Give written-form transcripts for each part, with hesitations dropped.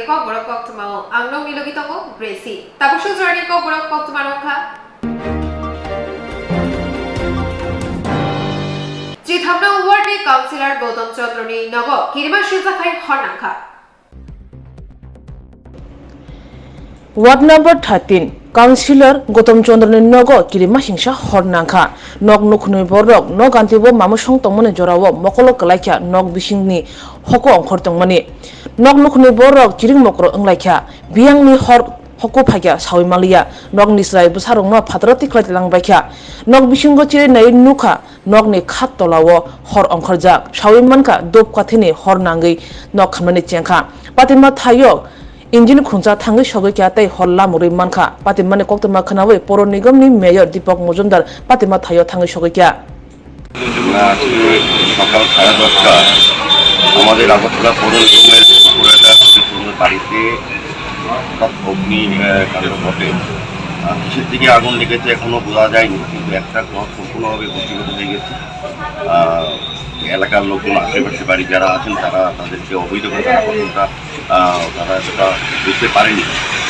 Kokborok Koktwma Anglong Nilogitoko Gracie. Tapos Swrangchati Kokborok Koktwma Rongkha. Chithamna Ward ni Councillor Gautam Chandroni Nogo Kirima Shizakai Hornangkha. Ward number 13 Councillor Gautam Chandroni Nogo Kirima Hingsha Hornangkha Nog Nukhnui Borok Nog Antibo Mamusong Tongmani Jorawo Mokolo Kalaikha Nog Bishingni Hoko Ongkhor Tongmani Nog Nukhnui Borok Kiring Mokro Onglaikha Biangni Hor Hoko Phagya Sawi Malia Nog Nisrai Busarongma Phadrati Khlait Langbaikha Nog Bishingo Chire Nai Nukha Nog ni Khat Tolawo Hor Ongkhorjak Sawi Manka Dop Kathini Hor Nangai Nog Khamani Chengkha Patima Thayok Injin Khunja Thangai Sogoi Kyatai Holla Muri Mankha Patimani Koktwma Khanawi Poro Nigomni Mayor Deepak Mojumdar Patima Thayo Thangai Sogoi Kya সকাল 10:30 আমাদের আগরতলা পৌর নিগমের পুরোটা সুন্দর বাড়িতে অগ্নি কাণ্ড ঘটে কিসের দিকে আগুন লেগেছে এখনো বোঝা যায়নি কিন্তু একটা ঘর সম্পূর্ণভাবে ভস্মীভূত হয়ে গেছে এলাকার লোকজন আশেপাশে বাড়ি যারা আছেন তারা তাদেরকে অবৈধ করে তারা সেটা বুঝতে পারেনি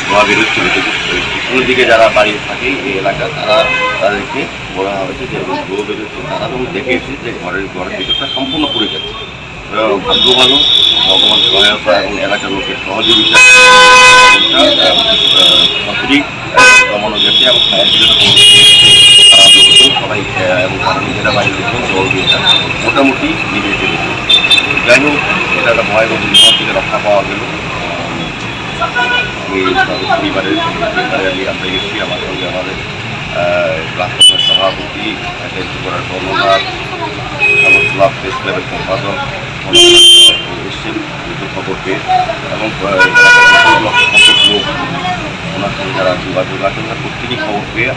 ধোয়া বেরোচ্ছিল কিন্তু পিছনের দিকে যারা বাড়ি থাকে এই এলাকা তাদেরকে বলা হয়েছে যে ধোয়া বেরোচ্ছে তারা যখন দেখে এসেছে যে ঘরের ভিতরটা সম্পূর্ণ পড়ে যাচ্ছে ভাগ্য ভালো ভগবান সহায়তা এবং এলাকার লোকের সহযোগিতা সঠিক কমানো গেছে এবং সবাই এবং তারা নিজেরা বাইরে জল দিয়ে মোটামুটি নিভে ফেলেছে যাই হোক এটা একটা ভয়াবহ বিপদ থেকে রক্ষা পাওয়া গেল আমি পরিবারের আমরা এসেছি আমার সঙ্গে আমাদের ব্লক সভাপতি করার কর্মকার ব্লক প্রেস ক্লাবের সম্পাদক এসছেন খবর পেয়ে এবং লোক ওনার সঙ্গে যারা যোগাযোগ আছে ওনার প্রত্যেকেই খবর পেয়ে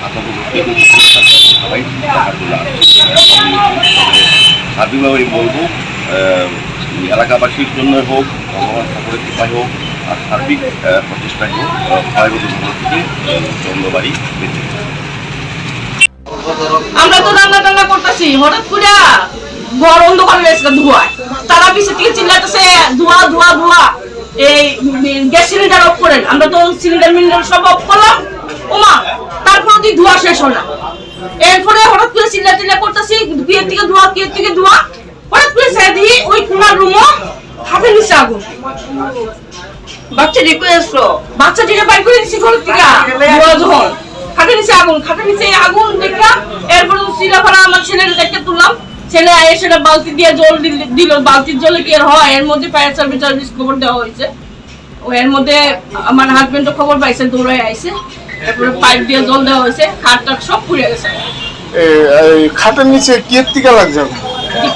আতঙ্কগ্রস্ত সবাই দেখার জন্য আসছে সার্বিকভাবে বলবো এলাকাবাসীর জন্য হোক ভগবান ঠাকুরের কৃপায় হোক আর সার্বিক প্রচেষ্টায় হোক ভয়াবহ বিপদ থেকে চন্দ্রবাড়ি বেঁচে আমরা তো রান্না টান্না করতেছি হঠাৎ করে ঘর অন্ধকার হয়ে গেছে ধোঁয়ায় তারা পিছিয়ে থেকে চিল্লাতেছে ধোঁয়া ধোঁয়া ধোঁয়া এই গ্যাস সিলিন্ডার অফ করেন আমরা তো সিলিন্ডার সব অফ করলাম ওমা তারপর দিয়ে ধোঁয়া শেষ হলো এরপরে হঠাৎ করে চিল্লা করতেছি বিয়ের থেকে ধোঁয়া হঠাৎ করে সেদি ওই কোনার রুমও হাতে নিচে আগুন বাচ্চাটিকে বাইর করে দিছি ঘর থেকে ধোঁয়া যখন খাটের নিচে আগুন দেখা এরপর সিলাফারা আমার ছেলের দেখতে তুললাম ছেলে এসে বালতি দিয়ে জল দিল বালতির জলে কি আর হয় এর মধ্যে ফায়ার সার্ভিস খবর দেওয়া হয়েছে ও এর মধ্যে আমার হাজবেন্ডও খবর পাইছে দৌড়ায় আইছে এরপরে পাইপ দিয়ে জল দেওয়া হয়েছে খাটটা সব পুড়ে গেছে খাটের নিচে কি থেকে লাগছে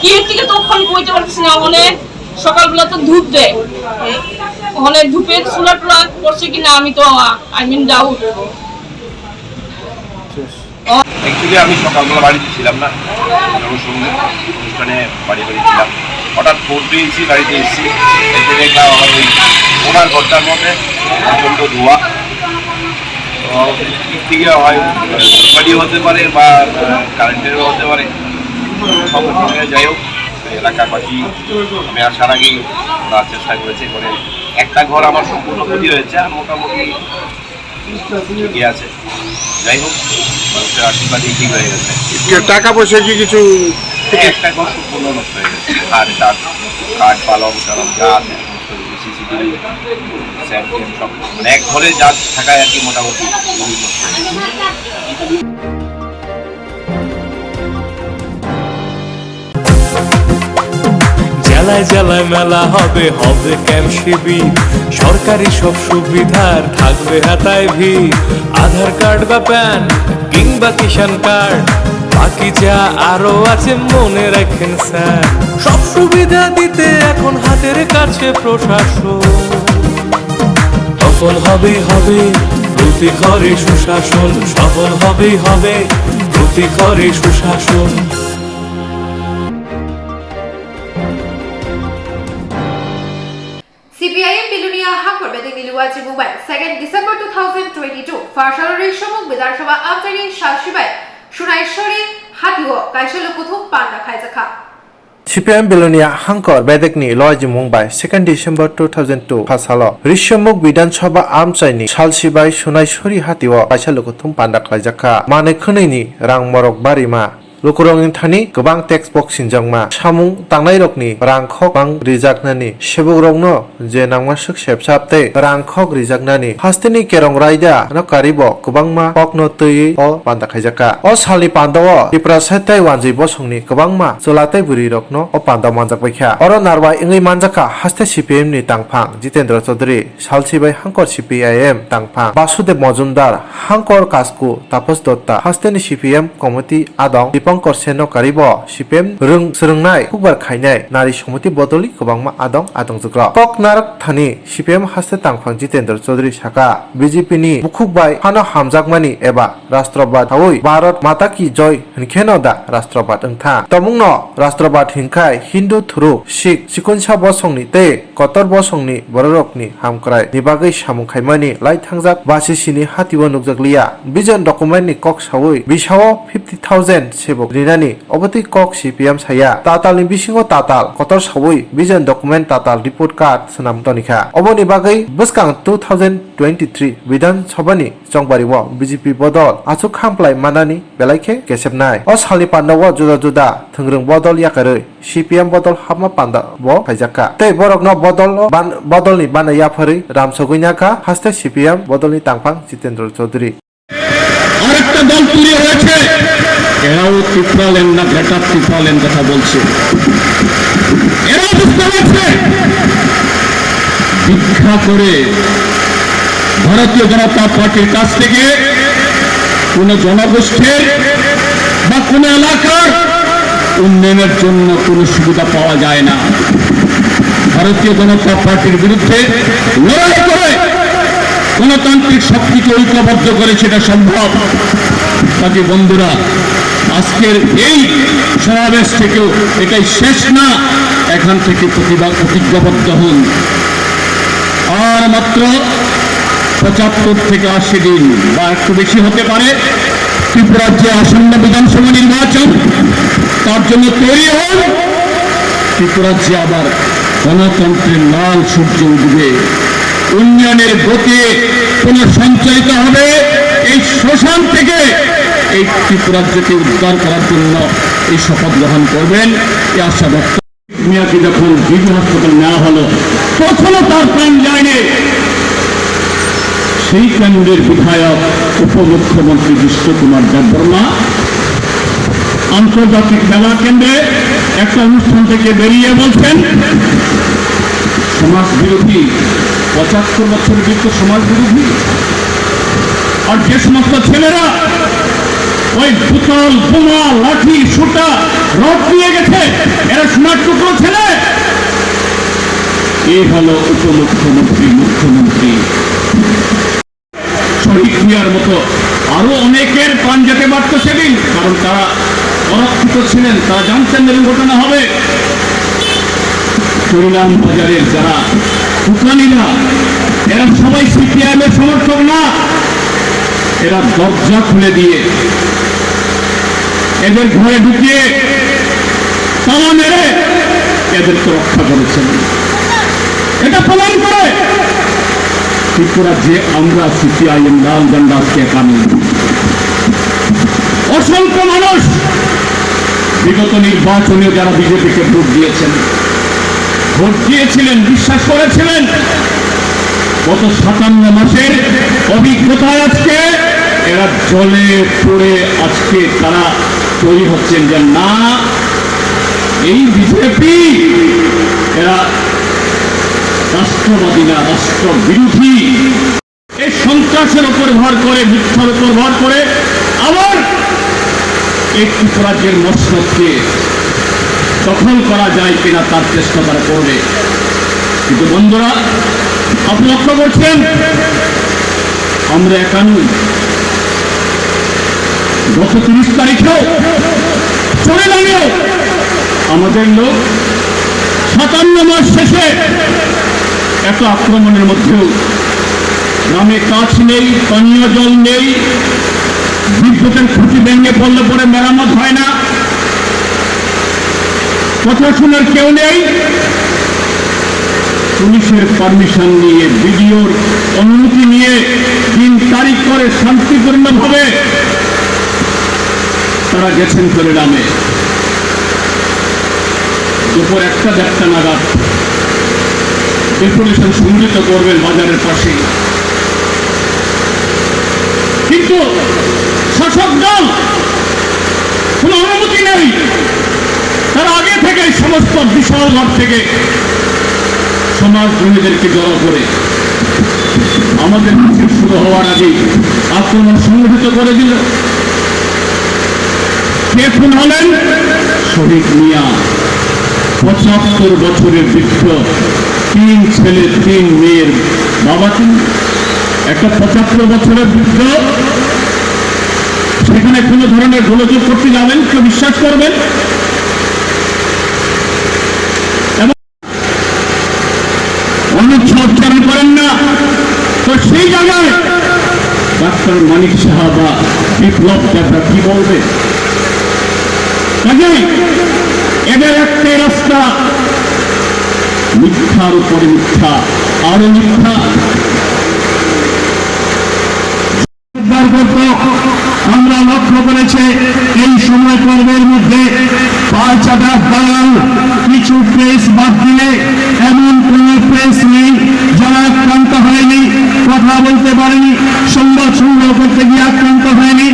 কি থেকে তো ওখানে কইতে পারতেছি না অনেক সকালবেলা তো ধূপ দেয় ওখানে ধূপের চুলা টুলা করছে কিনা আমি তো ডাউট অ্যাকচুয়ালি আমি সকালবেলা বাড়িতে ছিলাম না অনুষ্ঠানে বাড়ি ছিলাম হঠাৎ ফোন পেয়েছি বাড়িতে এসেছি এসে দেখলাম আমার ওই ওনার ঘরটার মধ্যে প্রচণ্ড ধোঁয়া দিক থেকে হয় বাড়িও হতে পারে বা কারেন্টেরও হতে পারে সঙ্গে সঙ্গে যাই হোক এলাকাবাসী আমি আসার আগেই ওরা চেষ্টা করেছে করে একটা ঘর আমার সম্পূর্ণ ক্ষতি হয়েছে আর মোটামুটি ঠিকই আছে যাই হোক মানুষের আশীর্বাদই ঠিক হয়ে গেছে টাকা পয়সা কি কিছু একটা ঘর সম্পূর্ণ নষ্ট হয়ে গেছে কাঠ পালং টালং যা আছে সিসিটিভি সব মানে এক ঘরে যা থাকায় আর কি মোটামুটি নষ্ট হয়ে গেছে জেলায় জেলায় মেলা হবে ক্যাম্প শিবির সরকারি সব সুবিধার থাকবে হাতায় ভিড় আধার কার্ড বা প্যান কিংবা কিষাণ কার্ড বাকি যা আরো আছে মনে রাখেন স্যার সব সুবিধা দিতে এখন হাতের কাছে প্রশাসন সফল হবে প্রতি ঘরে সুশাসন সফল হবে প্রতি ঘরে সুশাসন CPIM Bilunia Hakor Beding Niluachi Mumbai 2nd December 2022 Farshalori Shomuk Vidansabha Amtari Shashibai Shunaishori Hatigo Kaishalo Kuthum Panda Khaizakha CPM Belonia Hankor Bedekni Loji Mumbai 2nd December 2002 Pasalo Rishyamuk Bidan Sabha Amchaini Salsibai Sunai Suri Hatiwa Paisalokutum Pandak Lajaka Mane Khunini Rang Morok Barima Lukurongin Thani Gobang Text Box Sinjangma Samung Tangnai Rangkhok Bang Rijaknani Shebugrongno Je Nangmasuk Shepsapte Rangkhok Rijaknani Hastini Kerong Raida No Karibo Gobangma Pokno Tui O Pandakhajaka O Sali Pandawo Iprasetai Wanji Bosongni Gobangma Zolatai Burirokno O Panda Manjakbaikha Oro Narwai Ingi Manjaka Haste CPM ni Tangphang Jitendra Chaudhary Salsibai Hankor CPIM Tangphang Basudev Mojumdar Hankor Kasku Tapos Dotta Hasteni CPM Committee Adong Pangkor Seno Karibo CPM Rung Srungnai Kubar Khainai Nari Somiti Bodoli Kobangma Adong Jukra Kok Narak Thani CPM Haste Tangphang Jitendra Chaudhary Saka BJP ni Bukhukbai Hano Hamjakmani Eba Rashtrabad Hawi Bharat Mata Ki Joy Hinkeno da Rashtrabad Engtha Tomungno Rashtrabad Hinkai Hindu Thuru Sikh Sikunsa Bosongni Te Kotor Bosongni Bororokni Hamkrai Nibagai Samung Khaimani Lai Thangjak Basisini Hatiwo Nukjakliya Vision Document ni Kok Sawi Bishawo 50,000 Rinani Obati Kok CPM Saya Tatal ni Bisingo Tatal Kotor Sawi Vision Document Tatal Report Card Senam Tonika Oboni Bagai Buskang 2023 Bidan Sabani Jongbariwo BJP Bodol Achuk Khamplai Manani Belaike Kesepnai O Sali Pandawo Juda Thengrung Bodol Yakare CPM Bodol Hapma Panda Bo Khaijaka Tei Borokno Bodol ni Bana Yapari Ramsogunyaka Haste CPM Bodol ni Tangphang Jitendra Chaudhary আরেকটা দল তৈরি হয়েছে এরাও ত্রিপুরালেন না greater ত্রিপুরালেন কথা বলছে এরাও বুঝতে পারছে ভিক্ষা করে ভারতীয় জনতা পার্টির কাছ থেকে কোন জনগোষ্ঠীর বা কোন এলাকার উন্নয়নের জন্য কোন সুবিধা পাওয়া যায় না ভারতীয় জনতা পার্টির বিরুদ্ধে লড়াই করে গণতান্ত্রিক শক্তিকে ঐক্যবদ্ধ করে সেটা সম্ভব কাজে বন্ধুরা আজকের এই সমাবেশ থেকেও এটাই শেষ না এখান থেকে প্রতিজ্ঞাবদ্ধ হন আর মাত্র 75 থেকে 80 দিন বা একটু বেশি হতে পারে ত্রিপুরার যে আসন্ন বিধানসভা নির্বাচন তার জন্য তৈরি হন ত্রিপুরার যে আবার গণতন্ত্রের লাল সূর্য উঠবে উন্নয়নের গতি পুনঃসঞ্চালিত হবে এই শ্মশান থেকে এই ত্রিপুরাজ্যকে উদ্ধার করার জন্য এই শপথ গ্রহণ করবেন এই আশা ব্যক্ত মিয়াকে যখন বিজু হাসপাতাল নেওয়া হলো তখনও তার প্রাণ যায়নি সেই কেন্দ্রের বিধায়ক উপমুখ্যমন্ত্রী বিষ্ণু কুমার দেববর্মা আন্তর্জাতিক মেলা কেন্দ্রে একটা অনুষ্ঠান থেকে বেরিয়ে বলছেন সমাজ বিরোধী 75 বছরের বৃদ্ধ সমাজ বিরোধী আর যে সমস্ত ছেলেরা ওই বোতল বোমা লাঠি সুতা রড নিয়ে গেছে এরা সোনার টুকরো ছেলে এই হলো মুখ্যমন্ত্রী শহীদ মিয়ার মতো আরো অনেকের প্রাণ যেতে পারত সেদিন কারণ তারা অরক্ষিত ছিলেন তারা জানতেন এরকম ঘটনা হবে হরিনাম বাজারের যারা দোকানিরা এরা সবাই সিপিআইএম এর সমর্থক না এরা দরজা খুলে দিয়ে এদের ঘরে ঢুকিয়ে তালা মেরে এদেরকে রক্ষা করেছেন এটা প্রমাণ করে ত্রিপুরা যে আমরা সিপিআইএম লাল ঝান্ডা আজকে একানি অসংখ্য মানুষ বিগত নির্বাচনে যারা বিজেপিকে ভোট দিয়েছিলেন বিশ্বাস করেছিলেন গত 57 মাসের অভিজ্ঞতায় আজকে এরা জলে পড়ে আজকে তারা তৈরি হচ্ছেন যে না এই বিজেপি এরা রাষ্ট্রবাদী না রাষ্ট্রবিরোধী এই সন্ত্রাসের উপর ভর করে মিথ্যার উপর ভর করে আবার এই ত্রিপুরাজ্যের মসনদকে দখল করা যায় কিনা তার চেষ্টা তারা করবে কিন্তু বন্ধুরা আপনি লক্ষ্য করছেন আমরা একান্ন গত 30 তারিখেও চলে দাঁড়িয়েও আমাদের লোক 57 মাস শেষে এত আক্রমণের মধ্যেও গ্রামে কাজ নেই পানীয় জল নেই বিদ্যুতের খুঁটি ভেঙে পড়লে পরে মেরামত হয় না কথা শোনার কেউ নেই। পুলিশের পারমিশন নিয়ে, ভিডিওর অনুমতি নিয়ে 3 তারিখ করে শান্তিপূর্ণভাবে তারা গেছেন করে নামে। দুপুর 1-1:30 নাগাদ ডেপুটেশন সংযুক্ত করবেন বাজারের পাশে। কিন্তু শাসক দল কোন অনুমতি নেই। তারা আগে থেকে সমস্ত বিশাল ঘর থেকে সমাজদ্রোহীদেরকে জড়ো করে আমাদের মিছিল শুরু হওয়ার আগে আক্রমণ সংগঠিত করে দিল। কে খুন হলেন? শহীদ মিয়া, 75 বছরের বৃদ্ধ, 3 ছেলে 3 মেয়ের বাবা। তিনি একটা 75 বছরের বৃদ্ধ, সেখানে কোন ধরনের গোলযোগ করতে যাবেন? কেউ বিশ্বাস করবেন? অনুচ্ছেদ উচ্চারণ করেন না তো সেই জায়গায় ডাক্তার মানিক সাহা বা বিপ্লব চাচা কি বলবে? কাজেই এদের একটাই রাস্তা, মিথ্যার উপরে মিথ্যা, আরো মিথ্যা। আমরা লক্ষ্য করেছে এই সময় পর্বের মধ্যে 5 দালাল কিছু প্রেস বাদ দিলে এমন কোন প্রেস নেই যারা আক্রান্ত হয়নি, কথা বলতে পারেনি, সংবাদ সংগ্রহ করতে গিয়ে আক্রান্ত হয়নি।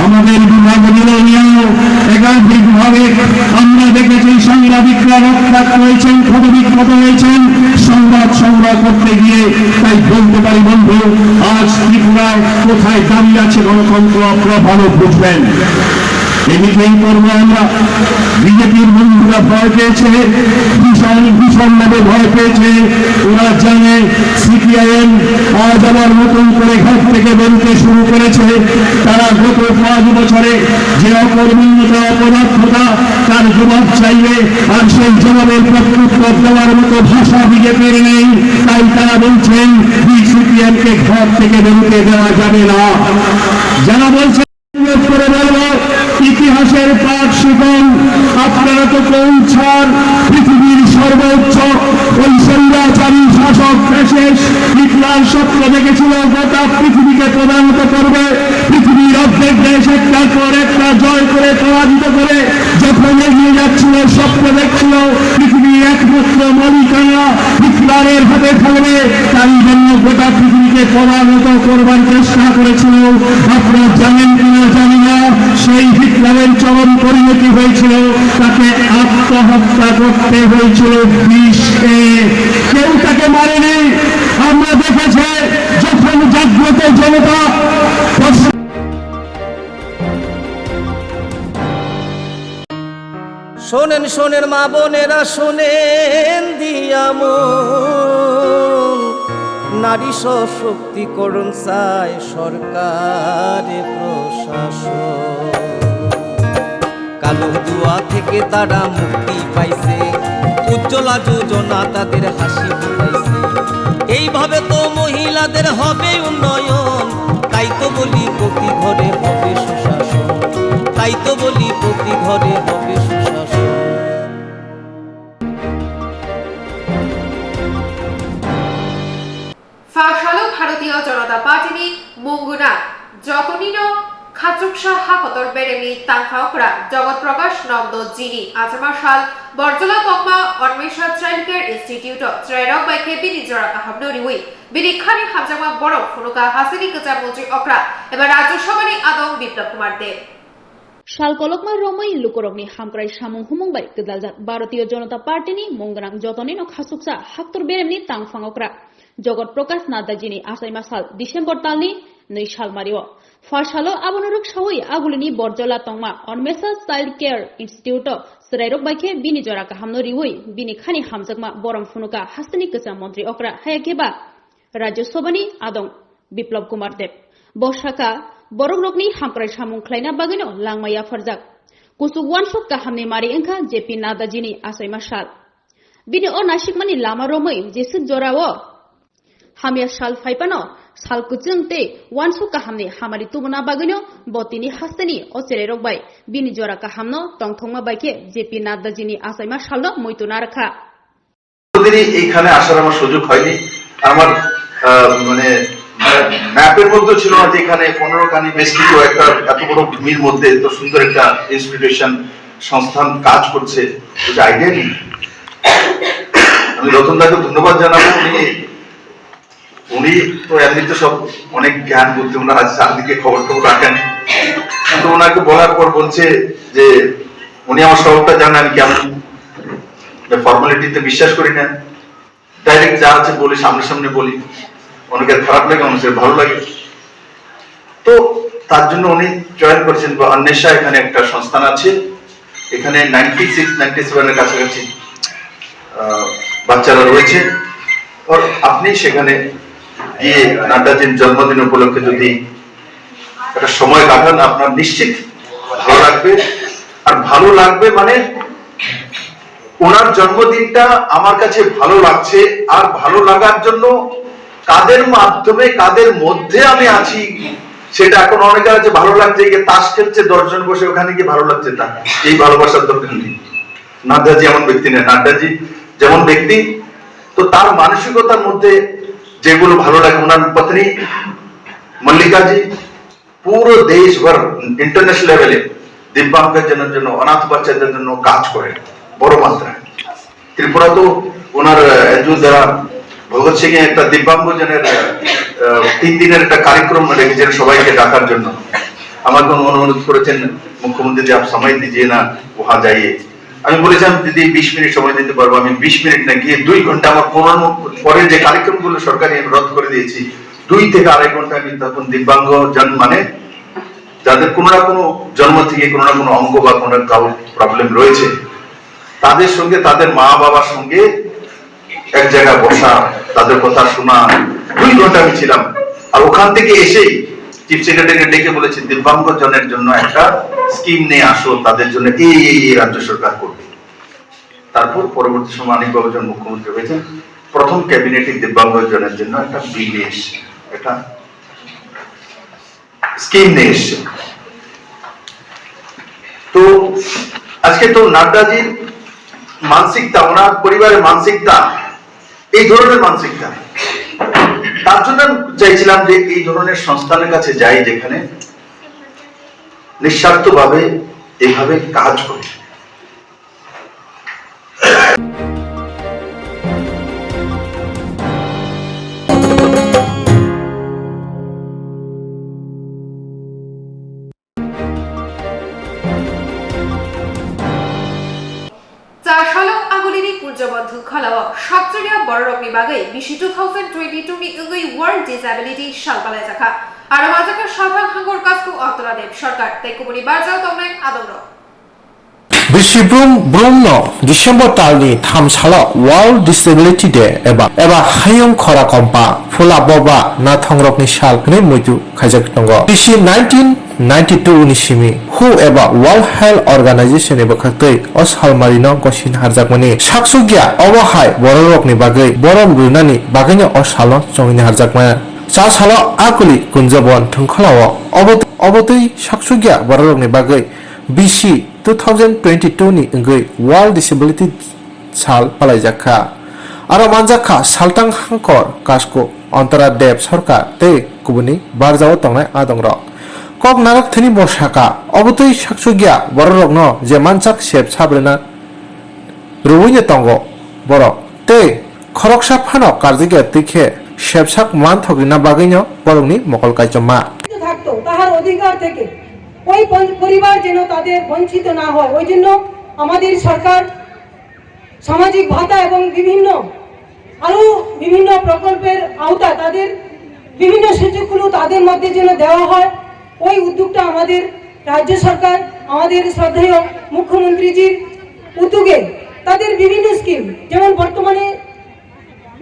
আমাদের বিভাগগুলো নিয়েও একাধিকভাবে আমরা দেখেছি সাংবাদিকরা রক্ষাৎ হয়েছেন, ক্ষতবিক্ষত হয়েছেন সংবাদ সংগ্রহ করতে গিয়ে। তাই বলতে পারি বন্ধু, আজ ত্রিপুরায় কোথায় দাঁড়িয়ে আছে গণতন্ত্র আপনারা ভালো বুঝবেন। এদিকেই করবো আমরা। বিজেপির বন্ধুরা ভয় পেয়েছে, ভীষণভাবে ভয় পেয়েছে। ওরা জানে সিপিআইএম আজ আবার নতুন করে ঘর থেকে বেরোতে শুরু করেছে। তারা গত 5 বছরে যে অকর্মণ্যতা, অপদার্থতা, তার জবাব চাইবে, আর সেই জবাবের প্রত্যুত্তর দেওয়ার মতো ভাষা বিজেপির নেই। তাই তারা বলছেন সিপিএমকে ঘর থেকে বেরোতে দেওয়া যাবে না। যারা বলছেন করে বলবো, ইতিহাসের পাঠ শিখুন। আপনারা তো কৌছার পৃথিবীর সর্বোচ্চ ওই স্বৈরাচারী শাসক ফ্যাসিস্ট হিটলার স্বপ্ন দেখেছিল গোটা পৃথিবীকে প্রধানত করবে, পৃথিবীর অর্ধেক দেশ একটার পর একটা জয় করে পরাজিত করে যখন এগিয়ে যাচ্ছিল, স্বপ্ন দেখছিল পৃথিবীর একমাত্র মালিকানা হিটলারের হাতে থাকবে। তাই জন্য গোটা পৃথিবীকে পরাজিত করবার চেষ্টা করেছিল। আপনারা জানেন কিনা জানি না, সেই হিটলারের চরম পরিণতি হয়েছিল, তাকে আত্মহত্যা করতে হয়েছিল বিষে। কেউ তাকে মারেনি। আমরা দেখেছি যখন জাগ্রত জনতা শোনেন শোনেন মা বোনেরা, শোনেন দিয়ামন, নারী সশক্তিকরণ চায় সরকারে প্রশাসন। কালো দুয়া থেকে তারা মুক্তি পাইছে, উজ্জ্বলা যোজনা তাদের হাসি ফুটাইছে। এইভাবে তো মহিলাদের হবে উন্নয়ন, তাই তো বলি প্রতি ঘরে হবে সুশাসন, তাই তো বলি প্রতি ঘরে হবে সুশাসন। ফাঁসালো ভারতীয় জনতা পার্টিনি মঙ্গুনা যতনিনো খাচুকসা হাকতর বেরেমি তাংফাওকরা জগৎ প্রকাশ নন্দ জিনি আজমাশাল বর্জলা তকমা অন্বেষা চাইল্ডকেয়ার ইনস্টিটিউট ত্রাইরক বাইকে বিনি জরা কাহাবনরি উই বিনি খানি হামজামা বড় ফুনুকা হাসিনি গজা মন্ত্রী অকরা এবার রাজ্যসভানি আদম বিপ্লব কুমার দেব সাল কলকমা রমাই লুকরকনি হামক্রাই সামুং হুমংবাই গদালজাত ভারতীয় জনতা পার্টিনি মঙ্গনাং যতনিনো খাসুকসা হাক্তর বেরেমনি তাংফাংকরা জগৎ প্রকাশ নাদাজিনি আসাইমা সাল ডিসেম্বর তালনি 2 সাল মারিও ফারসালো আবনরুক সাহই আগুলিনি বর্জলা তংমা অনমেসা চাইল্ড কেয়ার ইনস্টিটিউট সরাইরক বাইকে বিনি জরা কাহামনো রিউই বিনি খানি হামজাকমা বরম ফুনুকা হাসিনি গজা মন্ত্রী অকরা হায়াকেবা রাজ্যসভানি আদং বিপ্লব কুমার দেব বসাকা বরংরকনি হামক্রাই সামুং খ্লাইনা বাগিনো লাংমাইয়া ফারজাক কুসু ওয়ানসুক কাহামনি মারি এংখा जेपी नादाजिनी आसाइमा साल बिनि अ नासिकमानि लामा रमै जेसुक जराओ हामिया साल फाइपानो salkuchung te wansu kahamni hamari tubuna bagino botini hasteni ochere rokbai bini jora kahamno tongthongma baike JP Nadda-jini asaima salno moituna rakha এইখানে আসার আমার সুযোগ হয়নি আমার মানে ম্যাপের মধ্যে ছিল না যে এখানে 15 খানি বেসিক একটা এত বড় ভূমির মধ্যে এত সুন্দর একটা ইনস্টিটিউশন সংস্থান কাজ করছে এটা আইডিয়া নেই আমি রতনদাকে ধন্যবাদ জানাবো উনি তো এমনিতে সব অনেক জ্ঞান বুদ্ধি ওনার আছে চারদিকে খবর রাখেন কিন্তু ওনাকে বলার পর বলছে যে উনি আমার সবটা জানেন কেমন ফর্মালিটিতে বিশ্বাস করি না ডাইরেক্ট যা আছে বলি সামনে বলি অনেকের খারাপ লাগে অনেকের ভালো লাগে তো তার জন্য উনি জয়েন করেছেন বা অন্বেষা এখানে একটা সংস্থান আছে এখানে 96-97 এর কাছাকাছি বাচ্চারা রয়েছে আর আপনি সেখানে গিয়ে নাড্ডাজির জন্মদিন উপলক্ষে যদি একটা সময় কাটান আপনার নিশ্চিত ভালো লাগবে আর ভালো লাগবে মানে ওনার জন্মদিনটা আমার কাছে ভালো লাগছে আর ভালো লাগার জন্য কাদের মাধ্যমে কাদের মধ্যে আমি আছি সেটা এখন অনেকের আছে ভালো লাগছে যে তাস খেলছে 10 জন বসে ওখানে গিয়ে ভালো লাগছে তা এই ভালোবাসার দরকার নেই নাড্ডাজি এমন ব্যক্তি না নাড্ডাজি যেমন ব্যক্তি তো তার মানসিকতার মধ্যে যেগুলো ভালো লাগে ওনার পত্নী মল্লিকাজি পুরো দেশভর ইন্টারন্যাশনাল লেভেলে দিব্যাঙ্গজনের জন্য অনাথ বাচ্চাদের জন্য কাজ করে বড় মাত্রায় ত্রিপুরা তো ওনার যারা ভগৎ সিং এর একটা দিব্যাঙ্গজনের 3 দিনের একটা কার্যক্রম রেখেছেন সবাইকে ডাকার জন্য আমাকে অনুরোধ করেছেন মুখ্যমন্ত্রী যে আপ সময় দিজিয়ে না ওহা যাইয়ে আমি বলেছিলাম দিদি 20 মিনিট সময় দিতে পারবো আমি 20 মিনিট না গিয়ে 2 ঘন্টা আমার পরে যে কার্যক্রমগুলো সরকারি রদ করে দিয়েছি 2 থেকে 2.5 ঘন্টা আমি তখন দিব্যাঙ্গ জন মানে যাদের কোনো না কোনো জন্ম থেকে কোনো না কোনো অঙ্গ বা কোনো প্রবলেম রয়েছে তাদের সঙ্গে তাদের মা বাবার সঙ্গে এক জায়গায় বসা তাদের কথা শোনা 2 ঘন্টা আমি ছিলাম আর ওখান থেকে এসেই চিফ সেক্রেটারি ডেকে বলেছে দিব্যাঙ্গ জনের জন্য একটা স্কিম নিয়ে আসো তাদের জন্য এই রাজ্য সরকার করবে তারপর পরবর্তী সময় অনেক বাবুজন মুখ্যমন্ত্রী হয়েছেন প্রথম ক্যাবিনেটে দিব্যাঙ্গ জনের জন্য একটা বিল এসে একটা স্কিম নিয়ে এসছে তো আজকে তো নাড্ডাজির মানসিকতা ওনার পরিবারের মানসিকতা এই ধরনের মানসিকতা তার জন্য চাইছিলাম যে এই ধরনের সংস্থানের কাছে যাই যেখানে নিঃস্বার্থভাবে এইভাবে কাজ করে Bondhu Khalawa, Shakturia Borokni Bagai, Bishi 2022 ni Ugui World Disability Shalpala Jaka, Aramazaka Shalpan Hangor Kasku Autoradev Shortcut, Tekubuni Barza Tomeng Adoro. Bishibrum Brumno, December Talni, Tamsala, World Disability Day, Eba Hayong Kora Kompa, Fula Boba, Nathongrokni Shal, Nemutu, Kajak Tongo. Bishi 1992 Nishimi, who eba World Health Organization eba Kaktai, Oshal Marino, Goshin Harjakmani, Shaksugya, Overhai, Bororokni Bagai, Borom Brunani, Baganya Oshalo, Jongini Harjakmana. Sasalo Akuli, Kunjabon, Tunkalawa, Obotui, Shaksugya, Bororokni Bagai, BC 2022 ni Ngui, World Disability Sal Palajaka. Aramanjaka, Saltang Hankor, Kasko, Ontara Deb Sorka, Te, Kubuni, Barzao Tongai Adongro. Kok narak thini bosaka, obotoi shaksugya, bororokno, je manchak shep sabrena, rubunya tongo, borok, te, khoroksa phano karjige tikhe, shepsak man thogina bagino, borokni mokol kaijoma. থাকতো তাহার অধিকার থেকে ওই পরিবার যেন তাদের বঞ্চিত না হয় ওই জন্য আমাদের সরকার সামাজিক ভাতা এবং বিভিন্ন প্রকল্পের আওতা তাদের বিভিন্ন সুযোগগুলো তাদের মধ্যে যেন দেওয়া হয় ওই উদ্যোগটা আমাদের রাজ্য সরকার আমাদের শ্রদ্ধেয় মুখ্যমন্ত্রীজির উদ্যোগে তাদের বিভিন্ন স্কিম যেমন বর্তমানে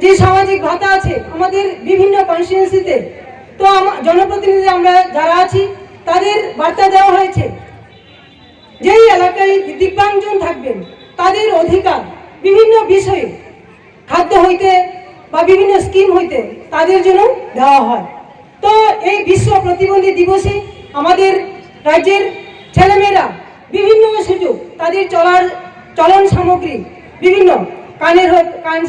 যে সামাজিক ভাতা আছে আমাদের বিভিন্ন কনস্টিটিউয়েন্সিতে তো জনপ্রতিনিধি আমরা যারা আছি তাদের বার্তা দেওয়া হয়েছে যেই এলাকায় দিব্যাঙ্গজন থাকবেন তাদের অধিকার বিভিন্ন বিষয়ে খাদ্য হইতে বা বিভিন্ন স্কিম হইতে তাদের জন্য দেওয়া হয় তো এই বিশ্ব প্রতিবন্ধী দিবসে আমাদের রাজ্যের ছেলেমেয়েরা বিভিন্ন সুযোগ তাদের চলন সামগ্রী বিভিন্ন কান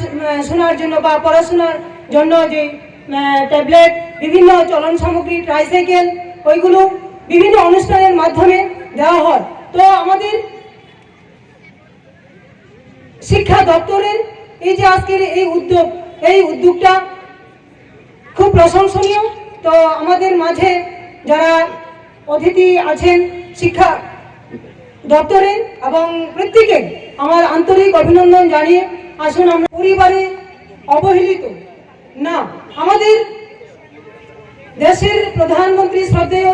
শোনার জন্য বা পড়াশোনার জন্য যে ট্যাবলেট, বিভিন্ন চলন সামগ্রী, ট্রাইসাইকেল, ওইগুলো বিভিন্ন অনুষ্ঠানের মাধ্যমে দেওয়া হয়। তো আমাদের শিক্ষা দপ্তরের এই যে আজকের এই উদ্যোগটা খুব প্রশংসনীয়। তো আমাদের মাঝে যারা অতিথি আছেন শিক্ষা দপ্তরে এবং প্রত্যেকে আমার আন্তরিক অভিনন্দন জানিয়ে আসুন আমরা পরিবারে অবহেলিত না, আমাদের দেশের প্রধানমন্ত্রী শ্রদ্ধেয়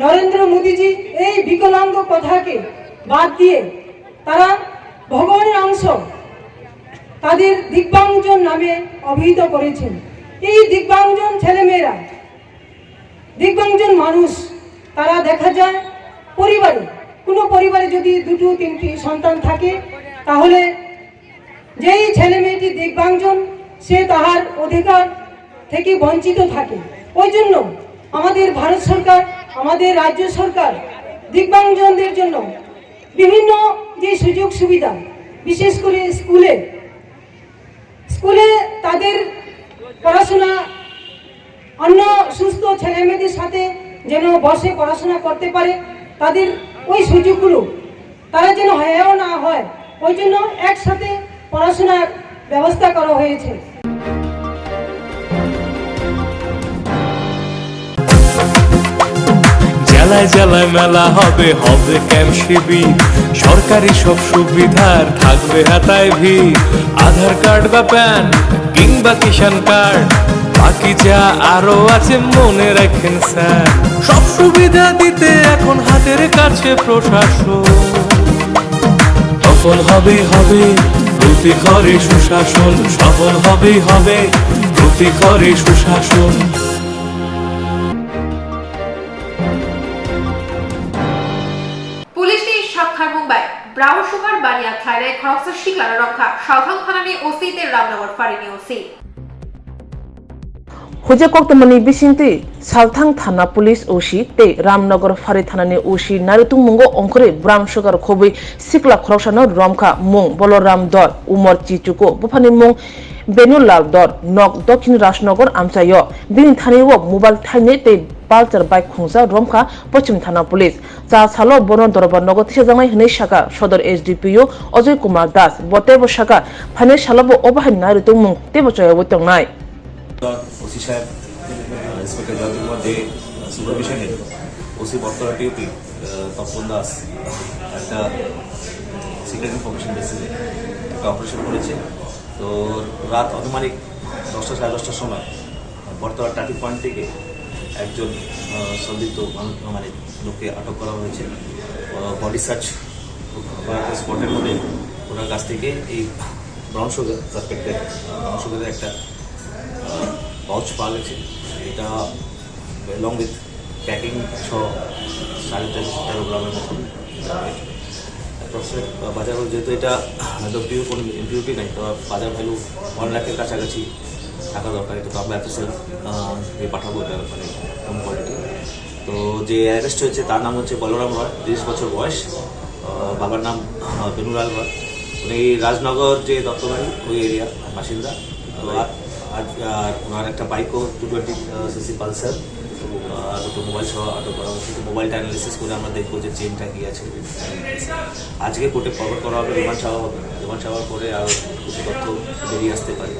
নরেন্দ্র মোদীজি এই বিকলাঙ্গ কথাকে বাদ দিয়ে তারা ভগবানের অংশ তাদের দিব্যাঙ্গজন নামে অভিহিত করেছেন। এই দিব্যাঙ্গজন ছেলেমেয়েরা, দিব্যাঙ্গজন মানুষ, তারা দেখা যায় কোনো পরিবারে যদি 2-3টি সন্তান থাকে, তাহলে যেই ছেলে মেয়েটি দিব্যাঙ্গজন সে তাহার অধিকার থেকে বঞ্চিত থাকে। ওই জন্য আমাদের ভারত সরকার, আমাদের রাজ্য সরকার দিব্যাঙ্গজনদের জন্য বিভিন্ন যে সুযোগ সুবিধা, বিশেষ করে স্কুলে তাদের পড়াশোনা অন্য সুস্থ ছেলে মেয়েদের সাথে যেন বসে পড়াশোনা করতে পারে, তাদের ওই সুযোগগুলো তারা যেন হেয় না হয়, ওই জন্য একসাথে পড়াশোনার ব্যবস্থা করা হয়েছে। জেলায় জেলায় মেলা হবে ক্যাম্প শিবির, সরকারি সব সুবিধার থাকবে হাতায় ভিড়। আধার কার্ড বা প্যান কিংবা কিষাণ কার্ড, বাকি যা আরো আছে মনে রাখেন স্যার। সব সুবিধা দিতে এখন হাতের কাছে প্রশাসন, সফল হবে প্রতি ঘরে সুশাসন, সফল হবে প্রতি ঘরে সুশাসন। ব্রাউন সুগার বানিয়া খাইরে খরচা শিকলার রক্ষা সালথাং থানানি ওসি তে রামনগর ফারিনি ওসি হুজে কোক্তমানি বিসিংতি সালথাং থানা পুলিশ ওসি তে রামনগর ফারি থানানি ওসি নারিতুং মুঙ্গো অংকরে ব্রাউন সুগার খবি শিকলা খরচানো রমখা মুং বলরাম দর উমর চিচুকো বুফানি মুং বেনুলাল দর নক দক্ষিণ রাজনগর আমচায় বিনি থানিও মোবাইল থাইনে তে পালচার বাইক খুঁজা রমখা পশ্চিম থানা পুলিশ চা সালো বন দরবার নগদ সেজামাই হনে শাখা সদর এসডিপিও অজয় কুমার দাস বতেব শাখা ফানে সালাবো অবাহাই নারিতুং মুং তেব চয়ব তংনাই ওসি সাহেব ইন্সপেক্টর জাতিকুমার দে সুপারভিশনে ওসি বর্তমান টিউপি তপন দাস একটা সিক্রেট ইনফরমেশন বেসিসে একটা অপারেশন করেছে। তো রাত আনুমানিক 10টা সাড়ে 10টার সময় বর্তমান ট্রাফিক পয়েন্ট থেকে একজন সন্দিগ্ধ লোককে আটক করা হয়েছে। বডি সার্চ স্পটের মধ্যে ওনার কাছ থেকে এই ব্রাউন সুগার সাসপেক্টেড ব্রাউন সুগারের একটা পাউচ পাওয়া গেছে। এটা লং উইথ প্যাকিং সহ 13.5 গ্রামের মতো। বাজার যেহেতু এটা কোনো ইম্পিউরিটি নেই, তো বাজার ভ্যালু 1 লাখের কাছাকাছি থাকা দরকার। এটা তো আমরা অফিসিয়াল পাঠাবো, এটা কম কোয়ালিটি। তো যে অ্যারেস্ট হয়েছে তার নাম হচ্ছে বলরাম রয়, 30 বছর বয়স। বাবার নাম বেনুলাল রয়। উনি রাজনগর যে দত্তবাড়ি ওই এরিয়া বাসিন্দা। তো আর ওনার একটা বাইকও 220cc পালসার, দুটো মোবাইল সহ আটক করা হয়েছে। মোবাইলটা অ্যানালিসিস করে আমরা দেখবো যে চেনটা কি আছে। আজকে কোর্টে ফরওয়ার্ড করা হবে, রিমান্ড চাওয়া হবে। রিমান্ড চাওয়ার পরে আরও কিছু তথ্য বেরিয়ে আসতে পারে,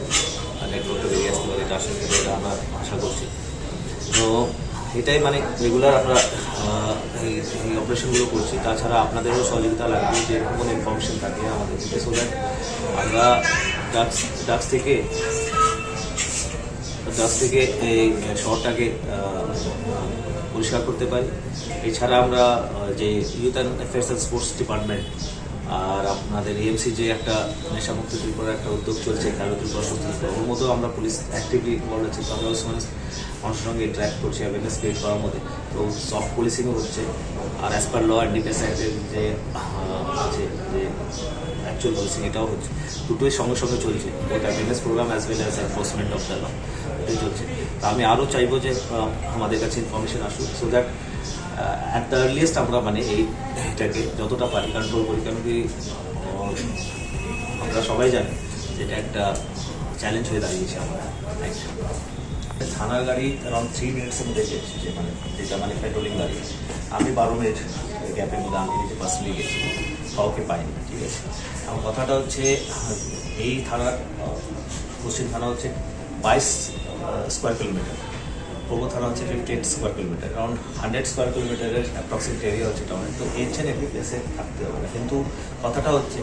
নেটওয়ার্কটা বেরিয়ে আসতে পারে, এটা আসলে আমরা আশা করছি। তো এটাই রেগুলার আমরা এই অপারেশনগুলো করছি। তাছাড়া আপনাদেরও সহযোগিতা লাগবে, যে কোনো ইনফরমেশন থাকে আমাদের দিতে, সো দ্যাট আমরা ড্রাগস থেকে এই শহরটাকে পরিষ্কার করতে পারি। এছাড়া আমরা যে youth and affairs and sports department আর আপনাদের এএমসি যে একটা নেশামুক্ত ত্রিপুরার একটা উদ্যোগ চলছে, খেলাধুলা প্রস্তুতি, ওর মধ্যেও আমরা পুলিশ অ্যাক্টিভলি ইনভলভ আছি। তো আমরা মানুষের সঙ্গে ইন্টারাক্ট করছি, অ্যাওয়ারনেস ক্রিয়েট করার মধ্যে। তো সফট পুলিশিংও হচ্ছে, আর as per law and defence অ্যাক্টের যে আছে যে অ্যাকচুয়াল পুলিশিং, এটাও হচ্ছে। দুটোই সঙ্গে সঙ্গে চলছে, both awareness program as well as enforcement of the law, এটাই চলছে। তো আমি আরও চাইবো যে আমাদের কাছে ইনফরমেশন আসুক, so that at the earliest আমরা মানে এইটাকে যতটা পারি কন্ট্রোল করি। কারণ কি আমরা সবাই জানি যে এটা একটা চ্যালেঞ্জ হয়ে দাঁড়িয়েছে আমরা। থানার গাড়ি অ্যারাউন্ড 3 মিনিটসের মধ্যে গেছি, যে মানে যেটা মানে পেট্রোলিং গাড়ি। আমি 12 মিনিট গ্যাপের মধ্যে আমি নিজে পার্সোনালি গেছি, কাউকে পাইনি, ঠিক আছে। আমার কথাটা হচ্ছে এই থানার পশ্চিম থানা হচ্ছে 22 স্কোয়ার কিলোমিটার, পূর্ব থানা হচ্ছে 58 স্কোয়ার কিলোমিটার, অ্যারাউন্ড 100 স্কোয়ার কিলোমিটারের অ্যাপ্রক্সিমেট এরিয়া হচ্ছে টাউনে। তো এর চেয়ে এমনি প্লেসে থাকতে হবে না, কিন্তু কথাটা হচ্ছে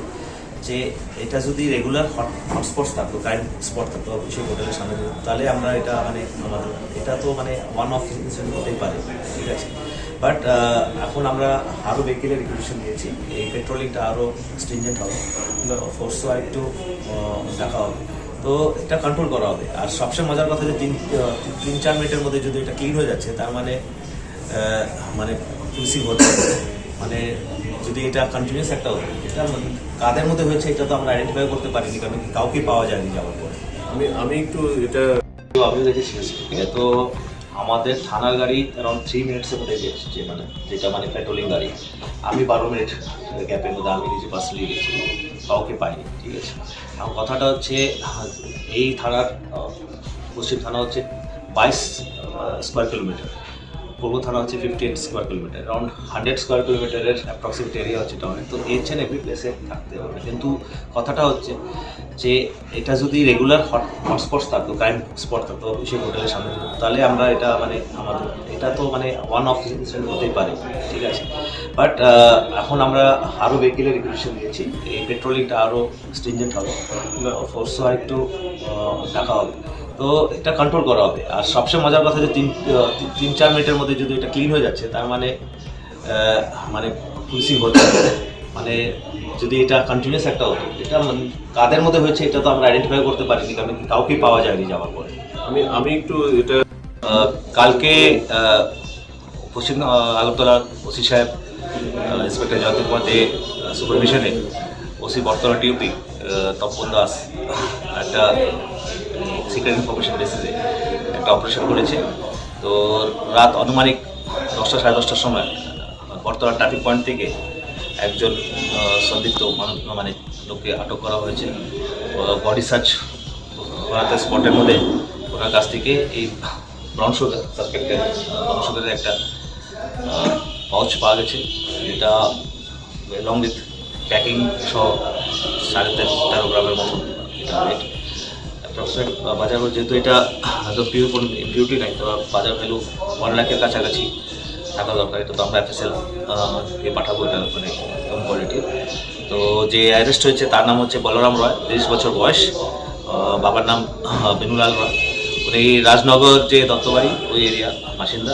যে এটা যদি রেগুলার হটস্পটস থাকতো, ক্রাইম স্পট থাকতো অবশ্যই হোটেলের সামনে, তাহলে আমরা এটা মানে আমাদের এটা তো মানে ওয়ান অফ ইনসিডেন্ট হতেই পারে, ঠিক আছে। বাট এখন আমরা আরও ভেহিকেলের রিকুইজিশন দিয়েছি, এই পেট্রোলিংটা আরও স্ট্রিনজেন্ট হবে, ফোর্সও আরেকটু দেখা হবে, তো এটা কন্ট্রোল করা হবে। আর সবচেয়ে মজার কথা যে 3-4 মিনিটের মধ্যে যদি এটা ক্লিন হয়ে যাচ্ছে, তার মানে মানে পুলিশিং হচ্ছে, মানে যদি এটা কন্টিনিউস একটা হতো, এটা কাদের মধ্যে হয়েছে এটা তো আমরা আইডেন্টিফাই করতে পারিনি, কারণ কাউকে পাওয়া যায়নি যাওয়ার পরে। আমি একটু এটা আমিও দেখেছি, ঠিক আছে। তো আমাদের থানার গাড়ি অ্যারাউন্ড 3 মিনিটসের মধ্যে গেছে, যে মানে যেটা মানে পেট্রোলিং গাড়ি। আমি 12 মিনিট গ্যাপের মধ্যে আমি নিজে পার্সোনালি গেছি, কাউকে পাইনি, ঠিক আছে। আমার কথাটা হচ্ছে এই থানার পশ্চিম থানা হচ্ছে 22 স্কোয়ার কিলোমিটার, পূর্ব থানা হচ্ছে 58 স্কোয়ার কিলোমিটার, অ্যারাউন্ড 100 স্কোয়ার কিলোমিটারের অ্যাপ্রক্সিমেট এরিয়া হচ্ছে টাউনে। তো এর চেয়ে এভরি প্লেসে থাকতে হবে, কিন্তু কথাটা হচ্ছে যে এটা যদি রেগুলার হটস্পটস থাকতো, ক্রাইম স্পট থাকতো অবশ্যই হোটেলের সামনে, তাহলে আমরা এটা মানে আমাদের এটা তো মানে ওয়ান অফ ইনসিডেন্ট হতেই পারে, ঠিক আছে। বাট এখন আমরা আরও ভেহিকেলের রিকুইজিশন দিয়েছি, এই পেট্রোলিংটা আরও স্ট্রিনজেন্ট হবে, ফোর্সও আরেকটু দেখা হবে, তো এটা কন্ট্রোল করা হবে। আর সবচেয়ে মজার কথা যে 3-4 মিনিটের মধ্যে যদি এটা ক্লিন হয়ে যাচ্ছে, তার মানে মানে পুলিশিং হচ্ছে, মানে যদি এটা কন্টিনিউস একটা হতো, এটা কাদের মধ্যে হয়েছে এটা তো আমরা আইডেন্টিফাই করতে পারিনি, কারণ কাউকেই পাওয়া যায়নি যাওয়ার পরে। আমি একটু এটা কালকে পশ্চিম আগরতলা ওসি সাহেব ইন্সপেক্টর জয়ন্ত কুমার দে সুপারভিশনে ওসি বর্তমান টিউপি তপন দাস একটা সিক্রেট ইনফরমেশন বেসিসে একটা অপারেশন করেছে। তো রাত আনুমানিক 10টা সাড়ে 10টার সময় বর্তমান ট্রাফিক পয়েন্ট থেকে একজন সন্দিগ্ধ মানে লোককে আটক করা হয়েছে। বডি সার্চ করাতে স্পটের মধ্যে ওনার কাছ থেকে এই ব্রাউন সুগার সাসপেক্টেড ব্রাউন সুগারের একটা পাউচ পাওয়া গেছে, যেটা লং উইথ প্যাকিং সহ 13.5 গ্রামের মতন এটা ওয়েট অ্যাপ্রক্সিমেট বাজার, যেহেতু এটা হয়তো পিওর কোনো ইম্পিউরিটি নাই, তো বাজার ভ্যালু 1 লাখের কাছাকাছি থাকা দরকার। এটা তো আমরা FSL কে পাঠাবো, এটা মানে কম কোয়ালিটি। তো যে অ্যারেস্ট হয়েছে তার নাম হচ্ছে বলরাম রয়, 30 বছর বয়স, বাবার নাম বেনুলাল রয়। উনি রাজনগর যে দত্তবাড়ি ওই এরিয়া বাসিন্দা।